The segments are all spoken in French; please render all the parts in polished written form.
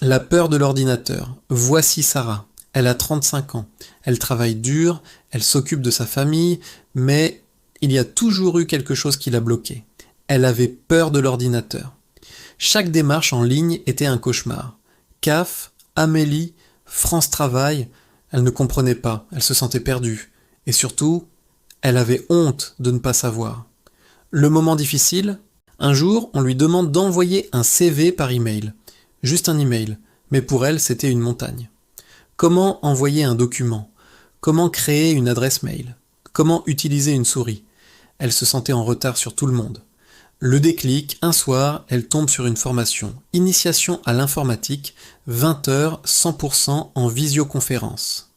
La peur de l'ordinateur. Voici Sarah. Elle a 35 ans. Elle travaille dur, elle s'occupe de sa famille, mais il y a toujours eu quelque chose qui l'a bloquée. Elle avait peur de l'ordinateur. Chaque démarche en ligne était un cauchemar. CAF, Amélie, France Travail, elle ne comprenait pas, elle se sentait perdue. Et surtout, elle avait honte de ne pas savoir. Le moment difficile, un jour, on lui demande d'envoyer un CV par email. Juste un email, mais pour elle, c'était une montagne. Comment envoyer un document? Comment créer une adresse mail? Comment utiliser une souris? Elle se sentait en retard sur tout le monde. Le déclic, un soir, elle tombe sur une formation. Initiation à l'informatique, 20 heures, 100% en visioconférence.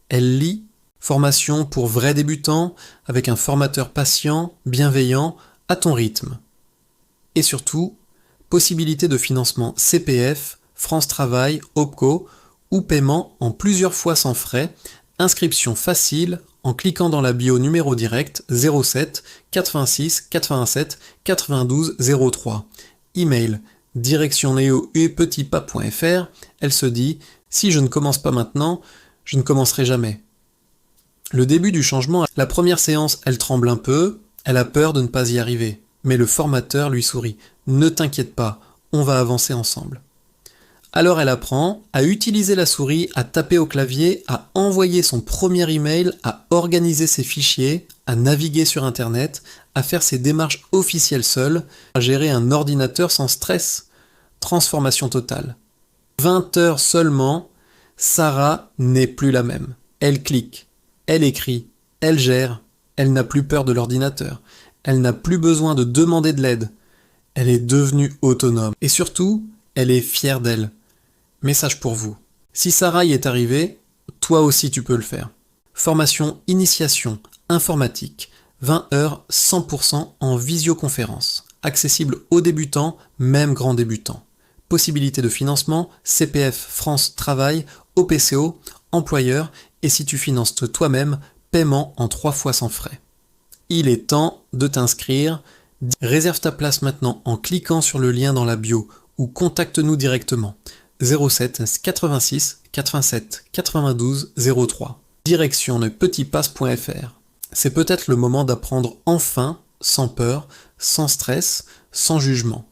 Elle lit, formation pour vrais débutants, avec un formateur patient, bienveillant, à ton rythme. Et surtout, possibilité de financement CPF, France Travail, OPCO, ou paiement en plusieurs fois sans frais, inscription facile en cliquant dans la bio numéro direct 07 86 87 92 03. Email direction neo-petitpas.fr. Elle se dit si je ne commence pas maintenant, je ne commencerai jamais. Le début du changement, la première séance, elle tremble un peu, elle a peur de ne pas y arriver. Mais le formateur lui sourit. Ne t'inquiète pas, on va avancer ensemble. Alors elle apprend à utiliser la souris, à taper au clavier, à envoyer son premier email, à organiser ses fichiers, à naviguer sur internet, à faire ses démarches officielles seule, à gérer un ordinateur sans stress. Transformation totale. 20 heures seulement, Sarah n'est plus la même. Elle clique, elle écrit, elle gère, elle n'a plus peur de l'ordinateur, elle n'a plus besoin de demander de l'aide. Elle est devenue autonome. Et surtout, elle est fière d'elle. Message pour vous. Si Sarah y est arrivée, toi aussi tu peux le faire. Formation initiation informatique. 20 heures 100% en visioconférence. Accessible aux débutants, même grands débutants. Possibilité de financement, CPF France Travail, OPCO, employeur, et si tu finances toi-même, paiement en 3 fois sans frais. Il est temps de t'inscrire. Réserve ta place maintenant en cliquant sur le lien dans la bio ou contacte-nous directement. 07 86 87 92 03. Direction nepetitpas.fr. C'est peut-être le moment d'apprendre enfin, sans peur, sans stress, sans jugement.